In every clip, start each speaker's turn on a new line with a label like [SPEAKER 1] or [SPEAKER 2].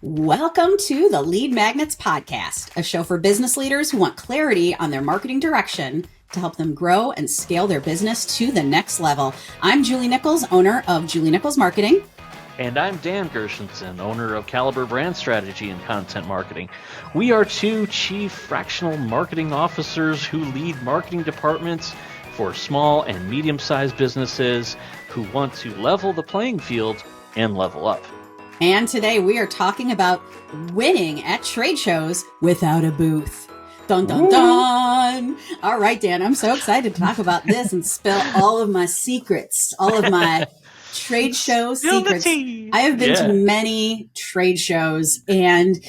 [SPEAKER 1] Welcome to the Lead Magnets Podcast, a show for business leaders who want clarity on their marketing direction to help them grow and scale their business to the next level. I'm Julie Nichols, owner of Julie Nichols Marketing.
[SPEAKER 2] And I'm Dan Gershenson, owner of Caliber Brand Strategy and Content Marketing. We are two chief fractional marketing officers who lead marketing departments for small and medium-sized businesses who want to level the playing field and level up.
[SPEAKER 1] And today we are talking about winning at trade shows without a booth. Dun, dun, dun. All right, Dan, I'm so excited to talk about this and spill all of my secrets, all of my trade show secrets. I have been to many trade shows, and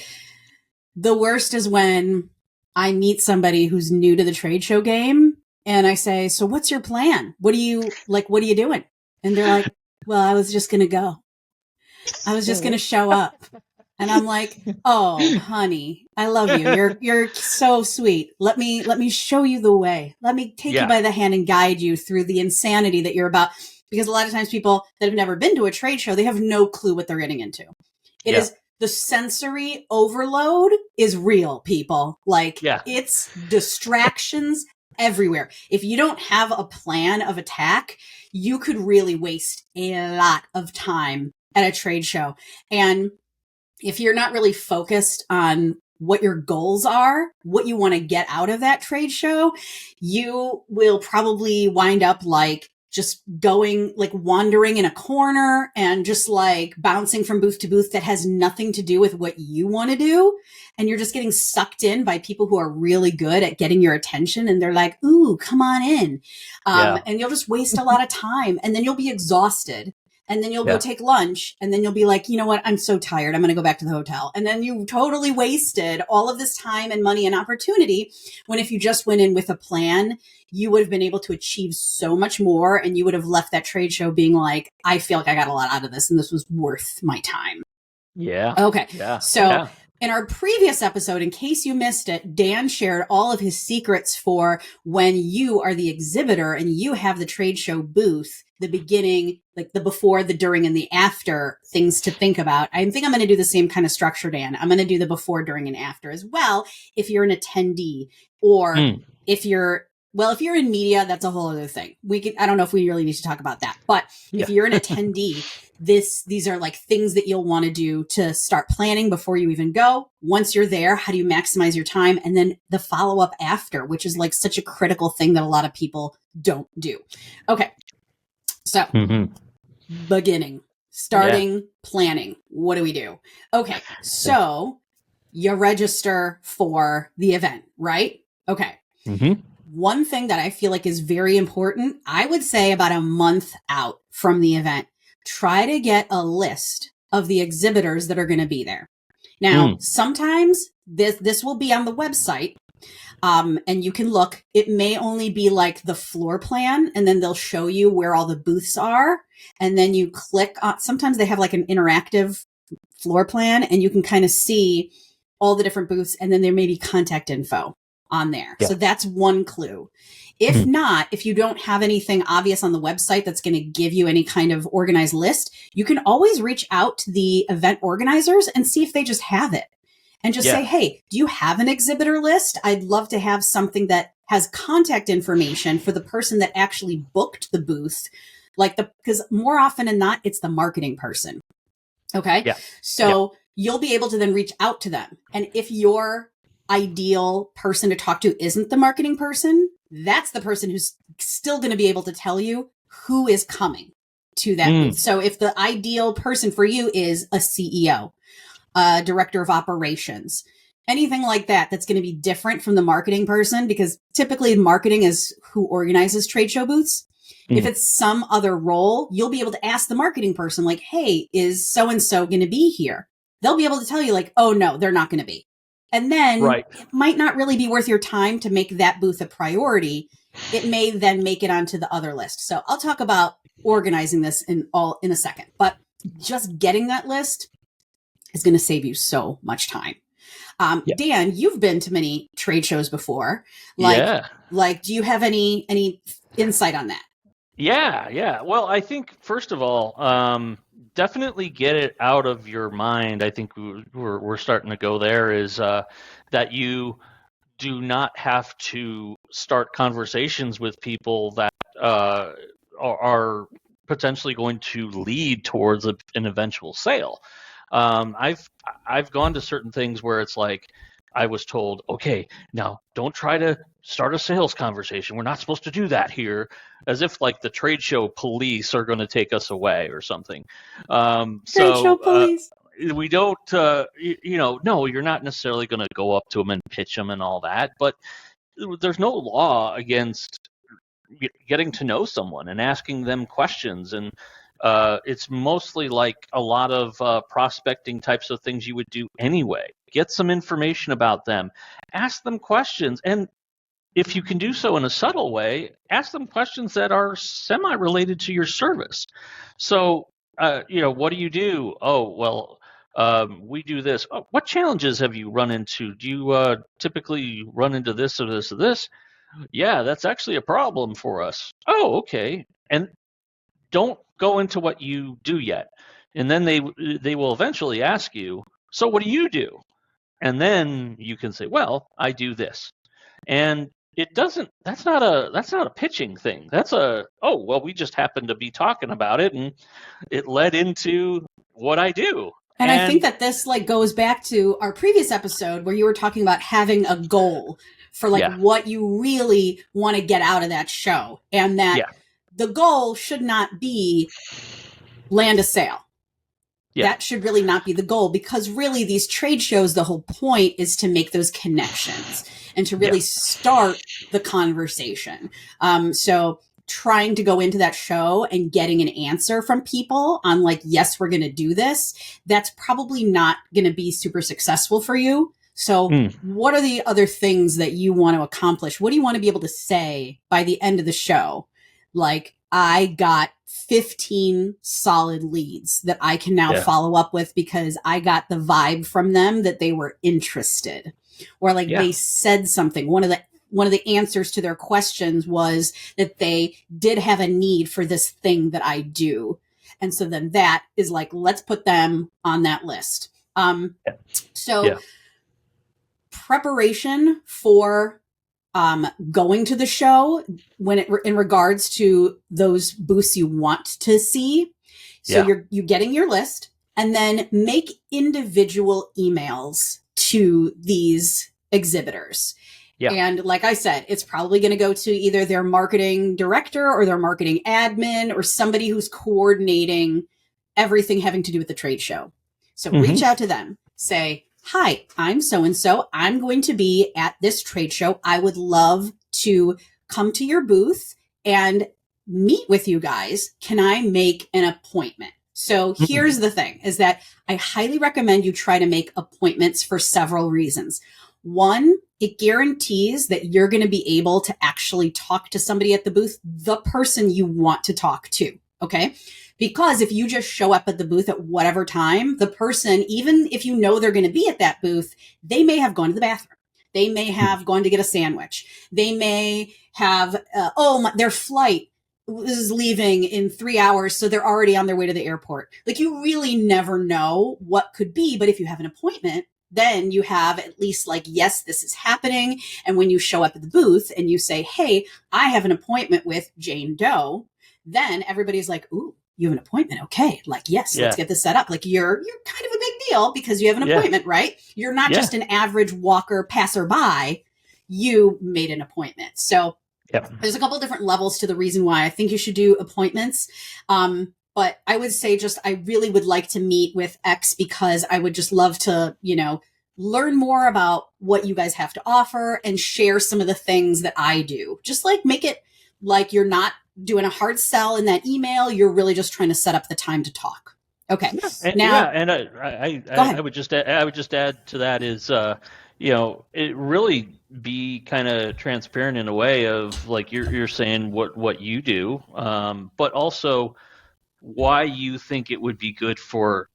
[SPEAKER 1] the worst is when I meet somebody who's new to the trade show game and I say, so what's your plan? What are you doing? And they're like, well, I was just going to go. I was just going to show up. And I'm like, oh, honey, I love you. You're so sweet. Let me show you the way. Let me take you by the hand and guide you through the insanity that you're about. Because a lot of times people that have never been to a trade show, they have no clue what they're getting into. It is the sensory overload is real, people. It's distractions everywhere. If you don't have a plan of attack, you could really waste a lot of time at a trade show. And if you're not really focused on what your goals are, what you want to get out of that trade show, you will probably wind up just going, wandering in a corner and just bouncing from booth to booth that has nothing to do with what you want to do. And you're just getting sucked in by people who are really good at getting your attention. And they're like, ooh, come on in. And you'll just waste a lot of time, and then you'll be exhausted. And then you'll go take lunch, and then you'll be like, you know what? I'm so tired. I'm going to go back to the hotel. And then you totally wasted all of this time and money and opportunity, when if you just went in with a plan, you would have been able to achieve so much more. And you would have left that trade show being like, I feel like I got a lot out of this and this was worth my time.
[SPEAKER 2] Yeah.
[SPEAKER 1] Okay. Yeah. So in our previous episode, in case you missed it, Dan shared all of his secrets for when you are the exhibitor and you have the trade show booth, the beginning, the before, the during, and the after things to think about. I think I'm going to do the same kind of structure, Dan. I'm going to do the before, during, and after as well. If you're an attendee, or if you're in media, that's a whole other thing. I don't know if we really need to talk about that, but if you're an attendee, these are things that you'll want to do to start planning before you even go. Once you're there, how do you maximize your time? And then the follow-up after, which is such a critical thing that a lot of people don't do. Okay. So beginning, starting, planning. What do we do? Okay. So you register for the event, right? Okay. One thing that I feel like is very important, I would say about a month out from the event, try to get a list of the exhibitors that are going to be there. Now, sometimes this will be on the website, and you can look. It may only be the floor plan, and then they'll show you where all the booths are. And then you click on, sometimes they have an interactive floor plan, and you can kind of see all the different booths, and then there may be contact info on there. So that's one clue. If not, if you don't have anything obvious on the website that's going to give you any kind of organized list, you can always reach out to the event organizers and see if they just have it. And just say, hey, do you have an exhibitor list? I'd love to have something that has contact information for the person that actually booked the booth. Because more often than not, it's the marketing person. Okay. Yeah. So you'll be able to then reach out to them. And if your ideal person to talk to isn't the marketing person, that's the person who's still going to be able to tell you who is coming to that booth. So if the ideal person for you is a CEO, director of operations, anything like that, that's going to be different from the marketing person, because typically marketing is who organizes trade show booths. If it's some other role, you'll be able to ask the marketing person, hey, is so-and-so going to be here? They'll be able to tell you oh, no, they're not going to be. And then it might not really be worth your time to make that booth a priority. It may then make it onto the other list. So I'll talk about organizing this in a second, but just getting that list is going to save you so much time. Dan, you've been to many trade shows before. Do you have any insight on that?
[SPEAKER 2] Yeah. Well, I think first of all, definitely get it out of your mind. I think we're starting to go there. Is that you do not have to start conversations with people that are potentially going to lead towards an eventual sale. I've gone to certain things where it's like I was told, okay, now don't try to start a sales conversation. We're not supposed to do that here, as if like the trade show police are going to take us away or something.
[SPEAKER 1] Trade show police.
[SPEAKER 2] We don't, no, you're not necessarily going to go up to them and pitch them and all that, but there's no law against getting to know someone and asking them questions. And it's mostly like a lot of prospecting types of things you would do anyway. Get some information about them, ask them questions, and if you can do so in a subtle way, ask them questions that are semi-related to your service. So, what do you do? Oh, well, we do this. Oh, what challenges have you run into? Do you typically run into this or this or this? Yeah, that's actually a problem for us. Oh, okay. And don't go into what you do yet. And then they will eventually ask you, so what do you do? And then you can say, well, I do this. And that's not a pitching thing. That's we just happened to be talking about it and it led into what I do.
[SPEAKER 1] And I think that this goes back to our previous episode where you were talking about having a goal for what you really want to get out of that show, and that the goal should not be land a sale. Yeah. That should really not be the goal, because really these trade shows, the whole point is to make those connections and to really start the conversation. So trying to go into that show and getting an answer from people on yes, we're going to do this, that's probably not going to be super successful for you. So what are the other things that you want to accomplish? What do you want to be able to say by the end of the show? I got 15 solid leads that I can now follow up with because I got the vibe from them that they were interested, or they said something. One of the answers to their questions was that they did have a need for this thing that I do. And so then that is let's put them on that list. Preparation for going to the show in regards to those booths you want to see. So you're getting your list, and then make individual emails to these exhibitors. Yeah. And like I said, it's probably going to go to either their marketing director or their marketing admin or somebody who's coordinating everything having to do with the trade show. So reach out to them, say, hi, I'm so-and-so. I'm going to be at this trade show. I would love to come to your booth and meet with you guys. Can I make an appointment? So here's the thing, is that I highly recommend you try to make appointments for several reasons. One, it guarantees that you're going to be able to actually talk to somebody at the booth, the person you want to talk to. Okay. Because if you just show up at the booth at whatever time, the person, even if you know they're going to be at that booth, they may have gone to the bathroom. They may have gone to get a sandwich. They may have, their flight is leaving in 3 hours, so they're already on their way to the airport. You really never know what could be. But if you have an appointment, then you have at least yes, this is happening. And when you show up at the booth and you say, hey, I have an appointment with Jane Doe, then everybody's ooh, you have an appointment. Okay. Yes, let's get this set up. You're kind of a big deal because you have an appointment, right? You're not just an average walker passerby. You made an appointment. So there's a couple of different levels to the reason why I think you should do appointments. But I would say I really would like to meet with X because I would just love to, learn more about what you guys have to offer and share some of the things that I do. Just make it you're not doing a hard sell in that email. You're really just trying to set up the time to talk. Okay.
[SPEAKER 2] I would just add to that is, it really be kind of transparent in a way of you're saying what you do, but also why you think it would be good for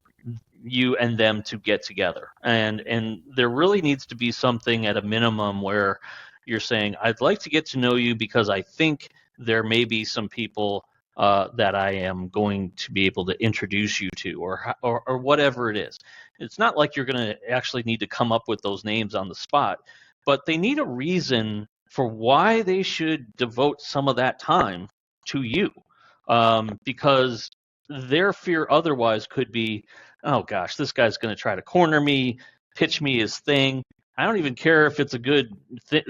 [SPEAKER 2] you and them to get together. And there really needs to be something at a minimum where you're saying, I'd like to get to know you because I think there may be some people that I am going to be able to introduce you to, or whatever it is. It's not like you're going to actually need to come up with those names on the spot, but they need a reason for why they should devote some of that time to you, because their fear otherwise could be, oh gosh, this guy's going to try to corner me, pitch me his thing. I don't even care if it's a good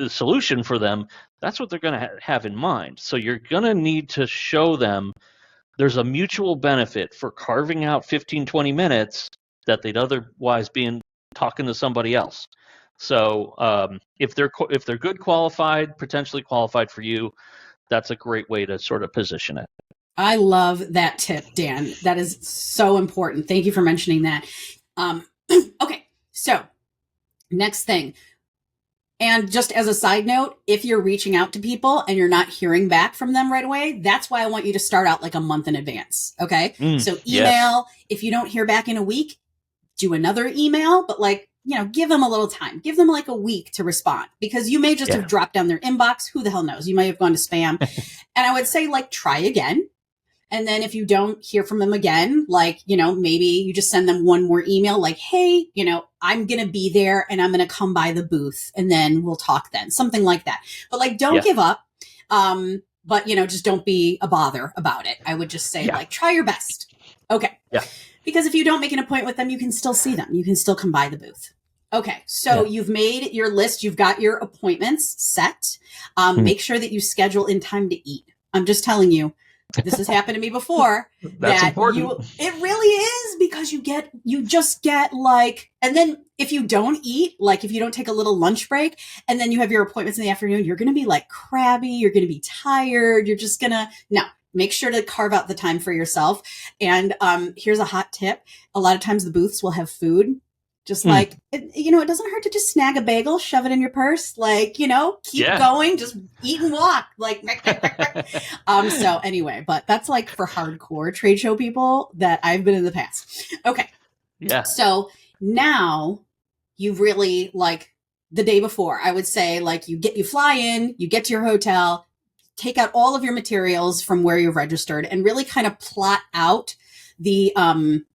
[SPEAKER 2] solution for them. That's what they're going to have in mind. So you're going to need to show them there's a mutual benefit for carving out 15, 20 minutes that they'd otherwise be talking to somebody else. So if they're good qualified, potentially qualified for you, that's a great way to sort of position it.
[SPEAKER 1] I love that tip, Dan. That is so important. Thank you for mentioning that. Okay, so next thing. And just as a side note, if you're reaching out to people and you're not hearing back from them right away, that's why I want you to start out like a month in advance. Okay. So email, yes. If you don't hear back in a week, do another email, but give them a little time. Give them like a week to respond, because you may just have dropped down their inbox. Who the hell knows? You might have gone to spam. And I would say try again. And then if you don't hear from them again, maybe you just send them one more email hey, I'm going to be there and I'm going to come by the booth and then we'll talk then. Something like that. But don't give up. But just don't be a bother about it. I would just say try your best. Okay. Yeah. Because if you don't make an appointment with them, you can still see them. You can still come by the booth. Okay. So you've made your list. You've got your appointments set. Make sure that you schedule in time to eat. I'm just telling you. This has happened to me before.
[SPEAKER 2] That's important.
[SPEAKER 1] It really is, because you just get and then if you don't eat, if you don't take a little lunch break and then you have your appointments in the afternoon, you're going to be crabby. You're going to be tired. You're just going to, make sure to carve out the time for yourself. And here's a hot tip. A lot of times the booths will have food. Just it doesn't hurt to just snag a bagel, shove it in your purse, keep going, just eat and walk. So anyway, but that's for hardcore trade show people that I've been in the past. Okay. Yeah. So now you've really the day before, I would say you fly in, you get to your hotel, take out all of your materials from where you've registered and really kind of plot out the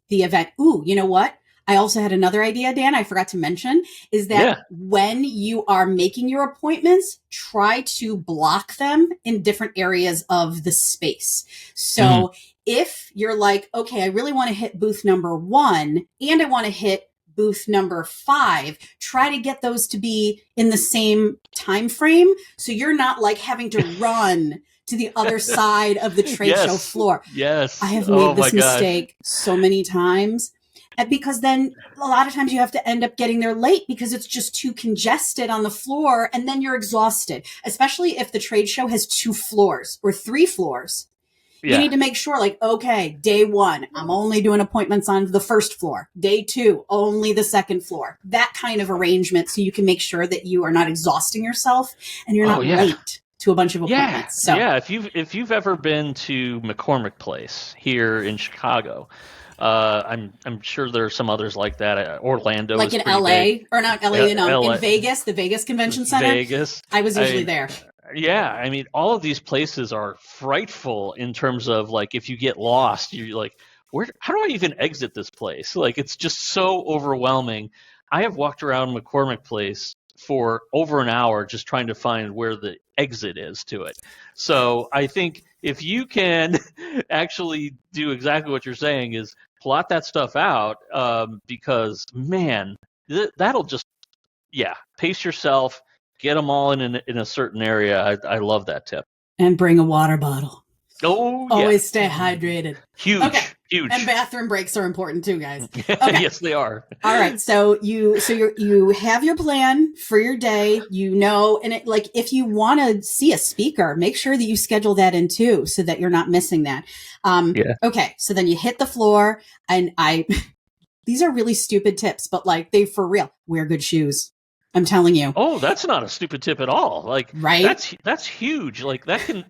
[SPEAKER 1] event. Ooh, you know what? I also had another idea, Dan, I forgot to mention, is that when you are making your appointments, try to block them in different areas of the space. So if you're okay, I really want to hit booth number 1 and I want to hit booth number 5, try to get those to be in the same time frame. So you're not having to run to the other side of the trade show floor.
[SPEAKER 2] Yes.
[SPEAKER 1] I have made this mistake so many times. And because then a lot of times you have to end up getting there late because it's just too congested on the floor, and then you're exhausted, especially if the trade show has 2 floors or 3 floors. You need to make sure okay, day 1, I'm only doing appointments on the first floor. Day 2, only the 2nd floor. That kind of arrangement, so you can make sure that you are not exhausting yourself and you're not late to a bunch of appointments.
[SPEAKER 2] If you've ever been to McCormick Place here in Chicago, I'm sure there are some others like that. Orlando,
[SPEAKER 1] in LA, big. Or not LA, in Vegas, the Vegas Convention Center.
[SPEAKER 2] Vegas,
[SPEAKER 1] I was usually there.
[SPEAKER 2] Yeah, all of these places are frightful in terms of if you get lost, you're how do I even exit this place? It's just so overwhelming. I have walked around McCormick Place for over an hour just trying to find where the exit is to it. So I think if you can actually do exactly what you're saying, is plot that stuff out, because man, that'll just pace yourself, get them all in a certain area. I love that tip.
[SPEAKER 1] And bring a water bottle.
[SPEAKER 2] Oh,
[SPEAKER 1] always stay hydrated.
[SPEAKER 2] Huge. Huge.
[SPEAKER 1] And bathroom breaks are important too, guys. Okay.
[SPEAKER 2] Yes, they are.
[SPEAKER 1] All right. So you have your plan for your day, and if you want to see a speaker, make sure that you schedule that in too, so that you're not missing that. Okay. So then you hit the floor, and these are really stupid tips, but they for real, wear good shoes. I'm telling you.
[SPEAKER 2] Oh, that's not a stupid tip at all.
[SPEAKER 1] Right?
[SPEAKER 2] That's huge. That can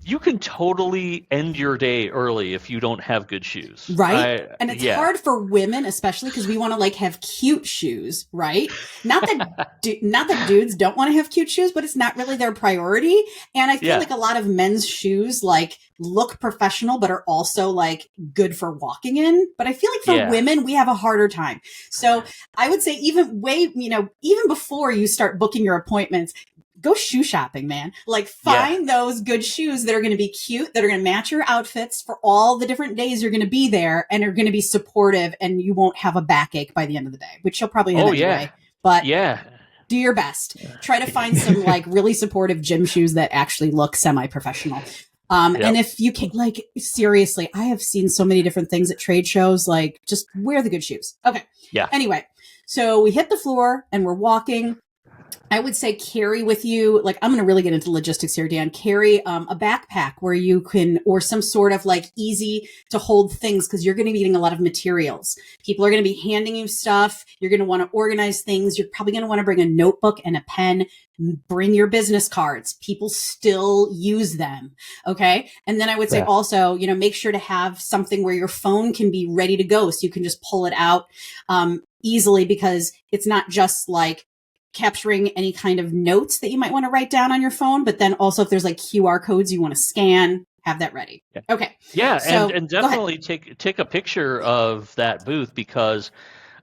[SPEAKER 2] you can totally end your day early if you don't have good shoes.
[SPEAKER 1] Right. And it's hard for women, especially because we want to like have cute shoes, right? Not that dudes don't want to have cute shoes, but it's not really their priority. And I feel like a lot of men's shoes like look professional, but are also like good for walking in. But I feel like for women, we have a harder time. So I would say even before you start booking your appointments, go shoe shopping, man. Like find those good shoes that are going to be cute, that are going to match your outfits for all the different days you're going to be there and are going to be supportive, and you won't have a backache by the end of the day, which you'll probably have anyway. But do your best. Try to find some like really supportive gym shoes that actually look semi-professional. And if you can, like, seriously, I have seen so many different things at trade shows, like just wear the good shoes. Okay. Yeah. Anyway, so we hit the floor and we're walking. I would say carry with you, like, I'm going to really get into logistics here, Dan. Carry a backpack where you can, or some sort of like easy to hold things, because you're going to be getting a lot of materials. People are going to be handing you stuff. You're going to want to organize things. You're probably going to want to bring a notebook and a pen. Bring your business cards. People still use them. Okay. And then I would say also, make sure to have something where your phone can be ready to go, so you can just pull it out easily, because it's not just like capturing any kind of notes that you might want to write down on your phone, but then also if there's like QR codes you want to scan, have that ready. Okay. Yeah.
[SPEAKER 2] So, and definitely take a picture of that booth, because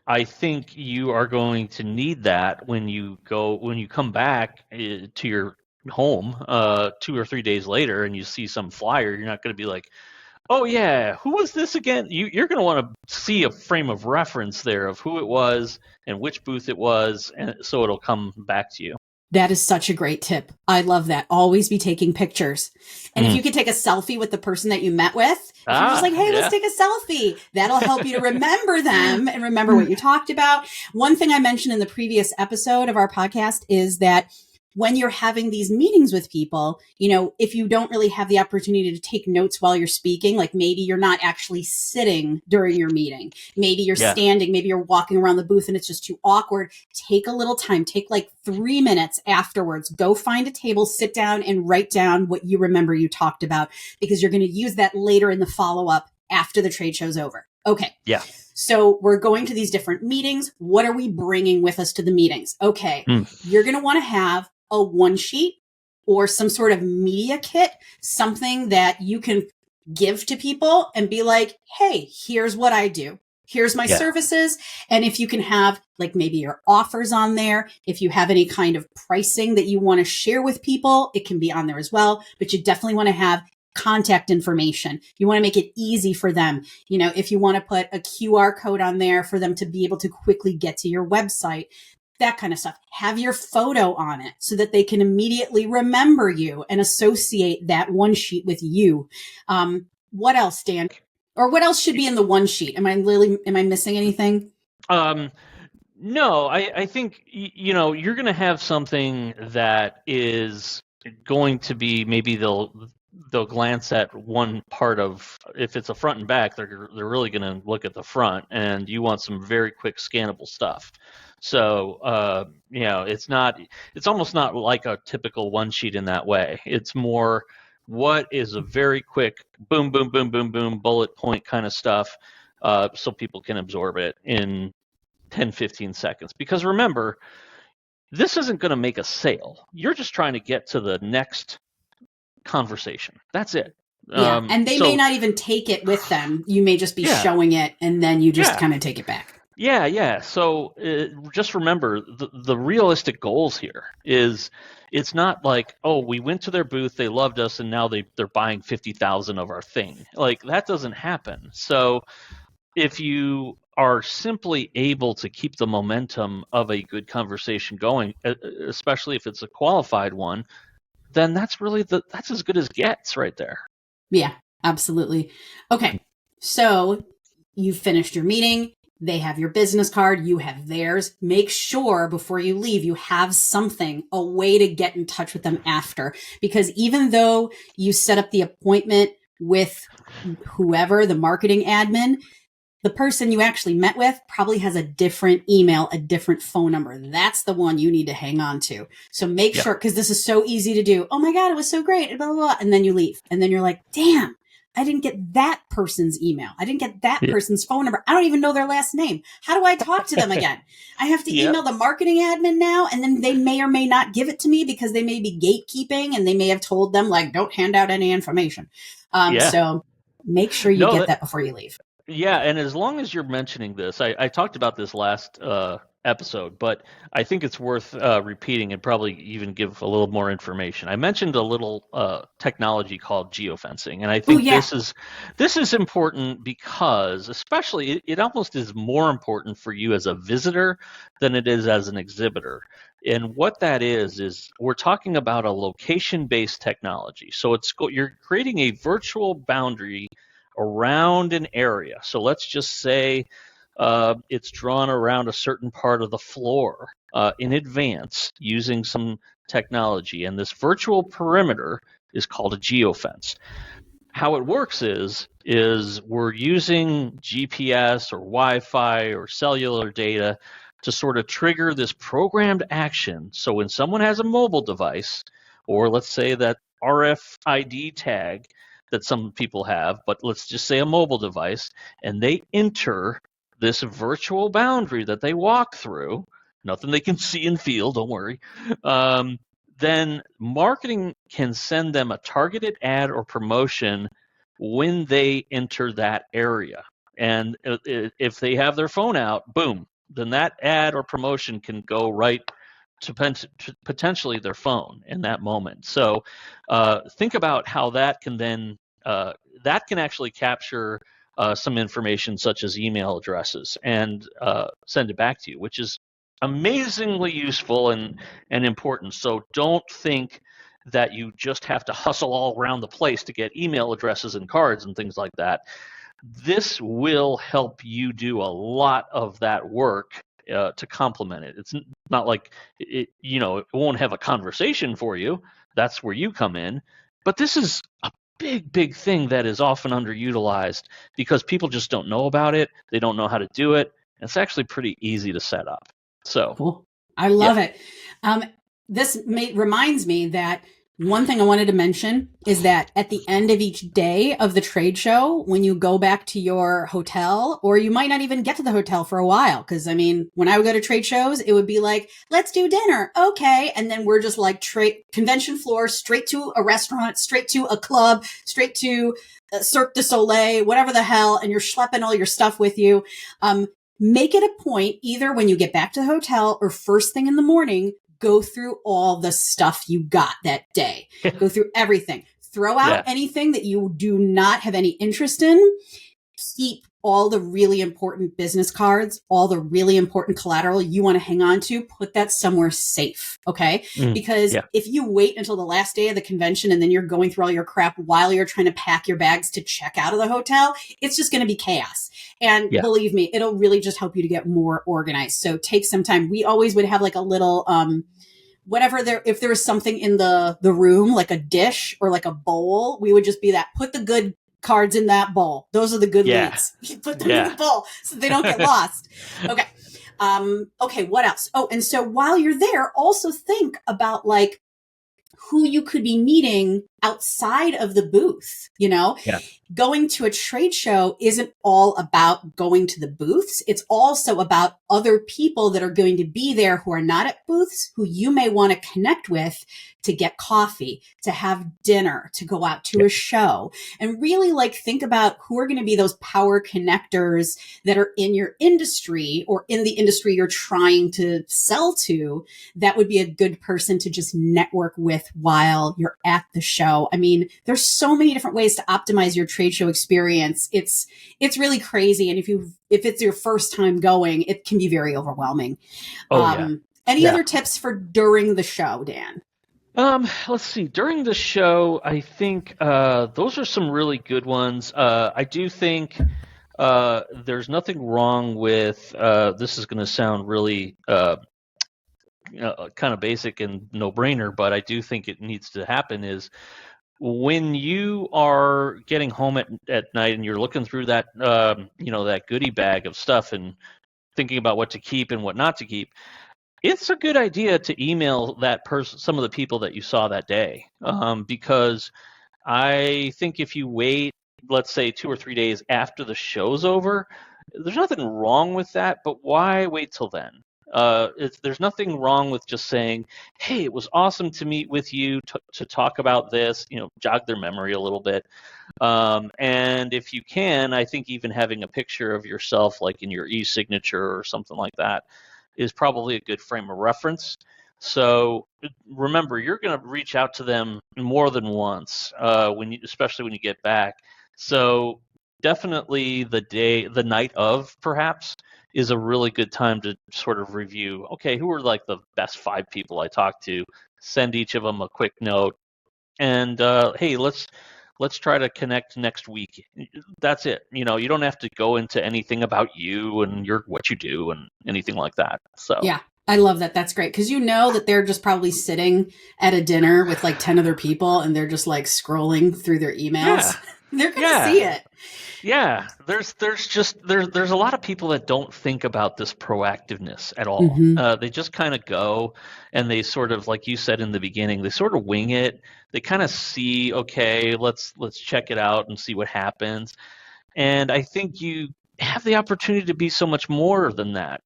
[SPEAKER 2] I think you are going to need that when you come back to your home 2 or 3 days later and you see some flyer. You're not going to be like, oh yeah, who was this again? You're going to want to see a frame of reference there of who it was and which booth it was, and so it'll come back to you.
[SPEAKER 1] That is such a great tip. I love that. Always be taking pictures. And if you could take a selfie with the person that you met with, if you're just like, hey, let's take a selfie, that'll help you to remember them and remember what you talked about. One thing I mentioned in the previous episode of our podcast is that when you're having these meetings with people, if you don't really have the opportunity to take notes while you're speaking, like maybe you're not actually sitting during your meeting, maybe you're standing, maybe you're walking around the booth and it's just too awkward, take a little time, take like 3 minutes afterwards, go find a table, sit down and write down what you remember you talked about, because you're going to use that later in the follow-up after the trade show's over. Okay. Yeah. So we're going to these different meetings. What are we bringing with us to the meetings? Okay. You're going to want to have a one sheet or some sort of media kit, something that you can give to people and be like, hey, here's what I do. Here's my services. And if you can have like maybe your offers on there, if you have any kind of pricing that you want to share with people, it can be on there as well. But you definitely want to have contact information. You want to make it easy for them. If you want to put a QR code on there for them to be able to quickly get to your website, that kind of stuff. Have your photo on it so that they can immediately remember you and associate that one sheet with you. What else, Dan? Or what else should be in the one sheet? Am I missing anything?
[SPEAKER 2] No, I think, you're going to have something that is going to be, maybe they'll glance at one part of, if it's a front and back, they're really going to look at the front, and you want some very quick scannable stuff. So, it's almost not like a typical one sheet in that way. It's more, what is a very quick boom, boom, boom, boom, boom, bullet point kind of stuff, so people can absorb it in 10, 15 seconds. Because remember, this isn't going to make a sale. You're just trying to get to the next conversation. That's it.
[SPEAKER 1] Yeah, and they may not even take it with them. You may just be showing it, and then you just kind of take it back.
[SPEAKER 2] Yeah. So just remember, the realistic goals here is, it's not like, oh, we went to their booth, they loved us, and now they're buying 50,000 of our thing. Like, that doesn't happen. So if you are simply able to keep the momentum of a good conversation going, especially if it's a qualified one, then that's really that's as good as gets right there.
[SPEAKER 1] Yeah, absolutely. Okay, so you've finished your meeting. They have your business card. You have theirs. Make sure before you leave, you have something, a way to get in touch with them after. Because even though you set up the appointment with whoever, the marketing admin, the person you actually met with probably has a different email, a different phone number. That's the one you need to hang on to. So make sure, because this is so easy to do. Oh my God, it was so great. Blah, blah, blah. And then you leave. And then you're like, damn, I didn't get that person's email. I didn't get that person's phone number. I don't even know their last name. How do I talk to them again? I have to email the marketing admin now, and then they may or may not give it to me because they may be gatekeeping and they may have told them, like, don't hand out any information. So make sure you get that before you leave.
[SPEAKER 2] Yeah, and as long as you're mentioning this, I talked about this last episode, but I think it's worth repeating and probably even give a little more information. I mentioned a little technology called geofencing, and I think this is important because, especially, it almost is more important for you as a visitor than it is as an exhibitor. And what that is we're talking about a location-based technology. So you're creating a virtual boundary around an area. So let's just say it's drawn around a certain part of the floor in advance using some technology. And this virtual perimeter is called a geofence. How it works is we're using GPS or Wi-Fi or cellular data to sort of trigger this programmed action. So when someone has a mobile device, or let's say that RFID tag that some people have, but let's just say a mobile device, and they enter this virtual boundary that they walk through, nothing they can see and feel, don't worry, then marketing can send them a targeted ad or promotion when they enter that area. And if they have their phone out, boom, then that ad or promotion can go right to potentially their phone in that moment. So think about how that can then that can actually capture some information such as email addresses and send it back to you, which is amazingly useful and important. So don't think that you just have to hustle all around the place to get email addresses and cards and things like that. This will help you do a lot of that work to complement it. It's not like it won't have a conversation for you. That's where you come in. But this is a big thing that is often underutilized because people just don't know about it. They don't know how to do it. And it's actually pretty easy to set up. So
[SPEAKER 1] cool. I love it. This reminds me that one thing I wanted to mention is that at the end of each day of the trade show, when you go back to your hotel, or you might not even get to the hotel for a while, because I mean, when I would go to trade shows, it would be like, let's do dinner. Okay. And then we're just like convention floor, straight to a restaurant, straight to a club, straight to Cirque du Soleil, whatever the hell. And you're schlepping all your stuff with you. Make it a point, either when you get back to the hotel or first thing in the morning, go through all the stuff you got that day. Go through everything. Throw out anything that you do not have any interest in. Keep all the really important business cards, all the really important collateral you want to hang on to. Put that somewhere safe, okay? Because if you wait until the last day of the convention and then you're going through all your crap while you're trying to pack your bags to check out of the hotel, it's just going to be chaos. And believe me, it'll really just help you to get more organized. So take some time. We always would have like a little, if there was something in the room, like a dish or like a bowl, we would just be that, put the good cards in that bowl. Those are the good leads. Put them in the bowl so they don't get lost. Okay. Okay. What else? Oh, and so while you're there, also think about like who you could be meeting outside of the booth. Going to a trade show isn't all about going to the booths. It's also about other people that are going to be there who are not at booths, who you may want to connect with to get coffee, to have dinner, to go out to a show, and really like think about who are going to be those power connectors that are in your industry or in the industry you're trying to sell to. That would be a good person to just network with while you're at the show. I mean, there's so many different ways to optimize your trade show experience. It's really crazy. And if it's your first time going, it can be very overwhelming. Any other tips for during the show, Dan?
[SPEAKER 2] Let's see. During the show, I think those are some really good ones. I do think there's nothing wrong with this is going to sound really kind of basic and no-brainer, but I do think it needs to happen is when you are getting home at night and you're looking through that, that goodie bag of stuff and thinking about what to keep and what not to keep, it's a good idea to email that person, some of the people that you saw that day, because I think if you wait, let's say 2 or 3 days after the show's over, there's nothing wrong with that, but why wait till then? There's nothing wrong with just saying, hey, it was awesome to meet with you to talk about this, jog their memory a little bit. And if you can, I think even having a picture of yourself, like in your e-signature or something like that, is probably a good frame of reference. So remember, you're going to reach out to them more than once, especially when you get back. So definitely the night of, perhaps, is a really good time to sort of review, okay, who are like the best 5 people I talked to, send each of them a quick note, and hey, let's try to connect next week. That's it. You don't have to go into anything about you and what you do and anything like that. So
[SPEAKER 1] yeah, I love that. That's great. Because that they're just probably sitting at a dinner with like 10 other people and they're just like scrolling through their emails.
[SPEAKER 2] Yeah.
[SPEAKER 1] They're going to see it.
[SPEAKER 2] Yeah, there's a lot of people that don't think about this proactiveness at all.
[SPEAKER 1] Mm-hmm.
[SPEAKER 2] They just kind of go, and they sort of, like you said in the beginning, they sort of wing it. They kind of see, okay, let's check it out and see what happens. And I think you have the opportunity to be so much more than that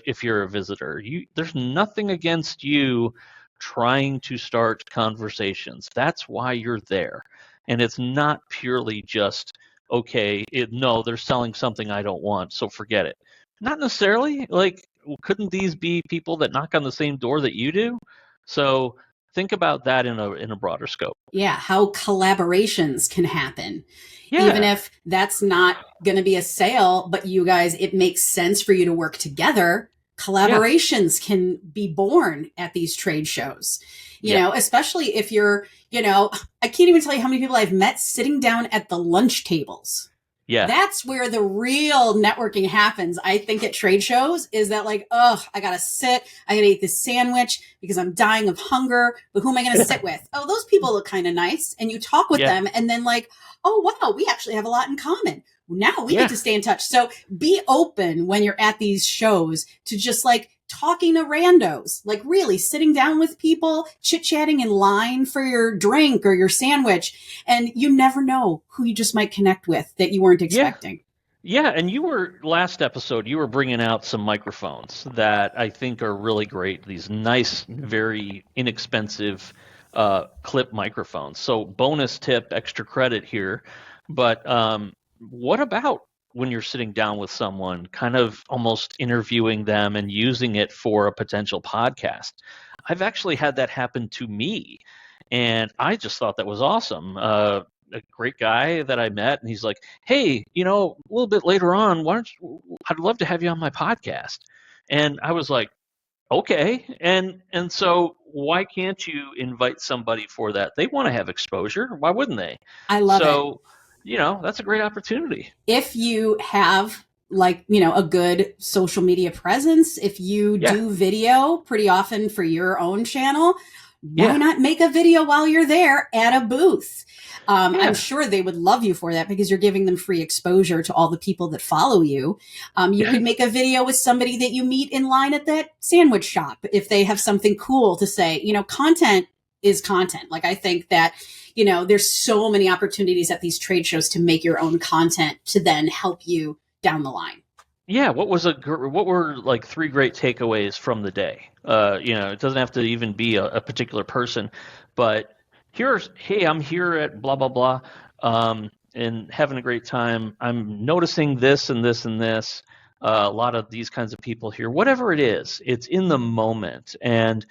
[SPEAKER 2] if you're a visitor. There's nothing against you trying to start conversations. That's why you're there. And it's not purely just, okay, no, they're selling something I don't want, so forget it. Not necessarily. Like, couldn't these be people that knock on the same door that you do? So think about that in a broader scope.
[SPEAKER 1] Yeah, how collaborations can happen.
[SPEAKER 2] Yeah.
[SPEAKER 1] Even if that's not going to be a sale, but you guys, it makes sense for you to work together. Collaborations can be born at these trade shows, especially if you're, I can't even tell you how many people I've met sitting down at the lunch tables.
[SPEAKER 2] Yeah.
[SPEAKER 1] That's where the real networking happens. I think at trade shows is that like, I got to sit, I got to eat this sandwich because I'm dying of hunger, but who am I going to sit with? Oh, those people look kind of nice. And you talk with them and then like, oh, wow, we actually have a lot in common. Now we get to stay in touch. So be open when you're at these shows to just like talking to randos, like really sitting down with people, chit-chatting in line for your drink or your sandwich. And you never know who you just might connect with that you weren't expecting.
[SPEAKER 2] Yeah, and last episode, you were bringing out some microphones that I think are really great. These nice, very inexpensive clip microphones. So bonus tip, extra credit here. But what about when you're sitting down with someone, kind of almost interviewing them and using it for a potential podcast? I've actually had that happen to me, and I just thought that was awesome. A great guy that I met, and he's like, hey, a little bit later on, I'd love to have you on my podcast. And I was like, okay. And so why can't you invite somebody for that? They want to have exposure. Why wouldn't they?
[SPEAKER 1] I love it.
[SPEAKER 2] That's a great opportunity.
[SPEAKER 1] If you have a good social media presence, if you do video pretty often for your own channel, why not make a video while you're there at a booth? I'm sure they would love you for that because you're giving them free exposure to all the people that follow you. You could make a video with somebody that you meet in line at that sandwich shop if they have something cool to say. Content is content. Like I think that, there's so many opportunities at these trade shows to make your own content to then help you down the line.
[SPEAKER 2] Yeah, what were like 3 great takeaways from the day? It doesn't have to even be a particular person, but hey, I'm here at blah blah blah, and having a great time. I'm noticing this and this and this. A lot of these kinds of people here. Whatever it is, it's in the moment, and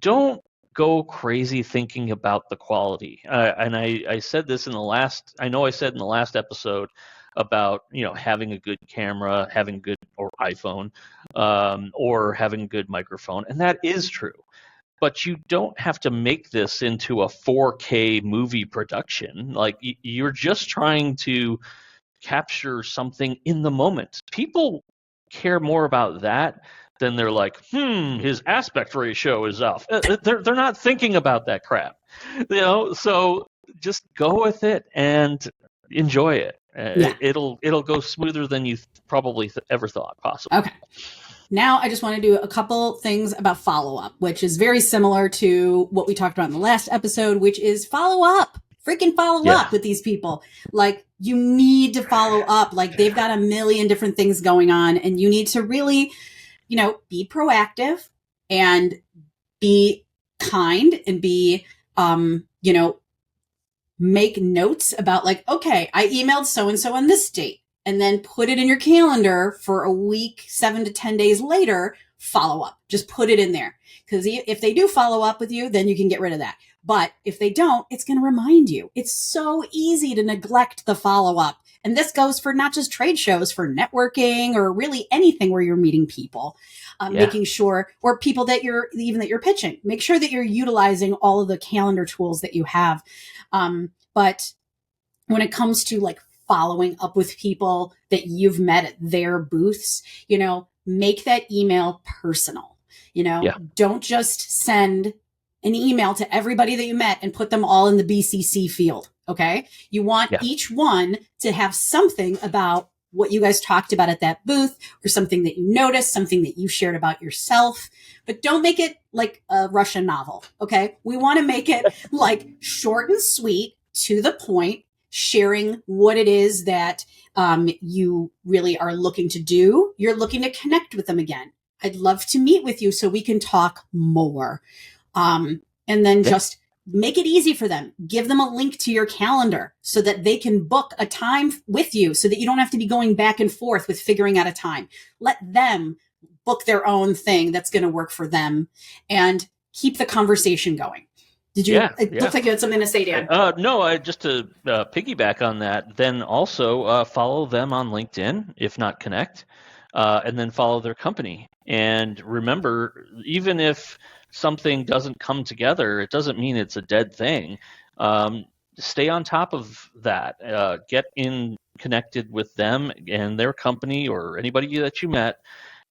[SPEAKER 2] don't go crazy thinking about the quality. And I said this in the last. I know I said in the last episode about having a good camera, having good or iPhone, or having a good microphone, and that is true. But you don't have to make this into a 4K movie production. Like you're just trying to capture something in the moment. People care more about that than they're like, his aspect ratio is off. They're not thinking about that crap, So just go with it and enjoy it.
[SPEAKER 1] Yeah.
[SPEAKER 2] It'll go smoother than you probably ever thought possible.
[SPEAKER 1] Okay. Now I just want to do a couple things about follow-up, which is very similar to what we talked about in the last episode, which is follow up. Freaking follow up with these people. Like, you need to follow up. Like, they've got a million different things going on, and you need to really, be proactive and be kind and be, make notes about, like, okay, I emailed so-and-so on this date, and then put it in your calendar for a week, 7 to 10 days later, follow up. Just put it in there. Because if they do follow up with you, then you can get rid of that. But if they don't, it's going to remind you. It's so easy to neglect the follow up. And this goes for not just trade shows, for networking or really anything where you're meeting people, making sure, or people that you're pitching, make sure that you're utilizing all of the calendar tools that you have. But when it comes to like following up with people that you've met at their booths, make that email personal. Don't just send an email to everybody that you met and put them all in the BCC field. Okay. You want each one to have something about what you guys talked about at that booth, or something that you noticed, something that you shared about yourself, but don't make it like a Russian novel. Okay. We want to make it like short and sweet, to the point, sharing what it is that you really are looking to do. You're looking to connect with them again. I'd love to meet with you so we can talk more. And then just make it easy for them. Give them a link to your calendar so that they can book a time with you, so that you don't have to be going back and forth with figuring out a time. Let them book their own thing that's going to work for them, and keep the conversation going. Did you? It looks like you had something to say, Dan.
[SPEAKER 2] No, just to piggyback on that, then also follow them on LinkedIn, if not connect, and then follow their company. And remember, even if something doesn't come together, it doesn't mean it's a dead thing. Stay on top of that. Get connected with them and their company, or anybody that you met.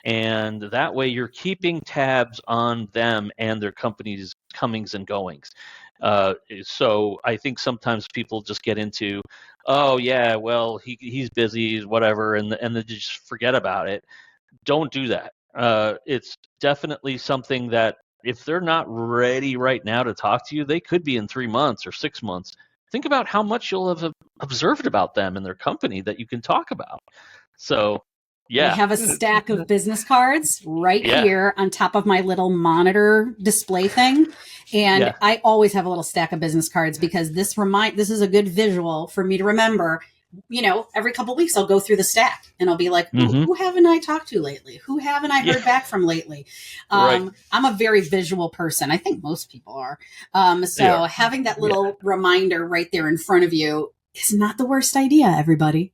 [SPEAKER 2] And that way you're keeping tabs on them and their company's comings and goings. So I think sometimes people just get into, oh yeah, well he's busy, whatever, and they just forget about it. Don't do that. It's definitely something that if they're not ready right now to talk to you, they could be in 3 months or 6 months. Think about how much you'll have observed about them and their company that you can talk about. So
[SPEAKER 1] I have a stack of business cards right here on top of my little monitor display thing. And I always have a little stack of business cards, because this is a good visual for me to remember. Every couple of weeks I'll go through the stack and I'll be like, who haven't I talked to lately? Who haven't I heard back from lately? I'm a very visual person. I think most people are. So having that little reminder right there in front of you is not the worst idea, everybody.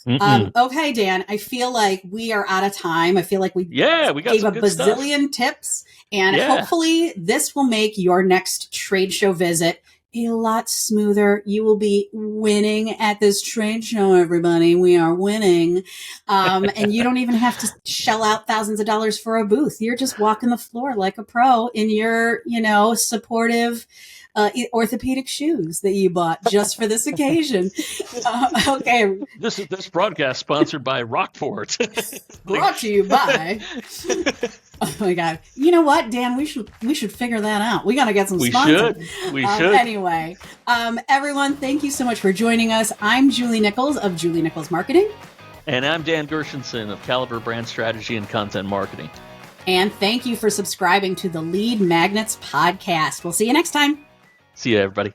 [SPEAKER 1] Okay, Dan, I feel like we are out of time. I feel like we
[SPEAKER 2] got
[SPEAKER 1] gave a bazillion tips, and hopefully this will make your next trade show visit a lot smoother. You will be winning at this trade show, everybody. We are winning. And you don't even have to shell out thousands of dollars for a booth. You're just walking the floor like a pro in your, supportive orthopedic shoes that you bought just for this occasion. Okay.
[SPEAKER 2] This broadcast sponsored by Rockport.
[SPEAKER 1] Brought to you by. Oh my God! You know what, Dan? We should figure that out. We gotta get some sponsors.
[SPEAKER 2] We should.
[SPEAKER 1] Anyway, everyone, thank you so much for joining us. I'm Julie Nichols of Julie Nichols Marketing,
[SPEAKER 2] and I'm Dan Gershenson of Caliber Brand Strategy and Content Marketing.
[SPEAKER 1] And thank you for subscribing to the Lead Magnets podcast. We'll see you next time.
[SPEAKER 2] See you, everybody.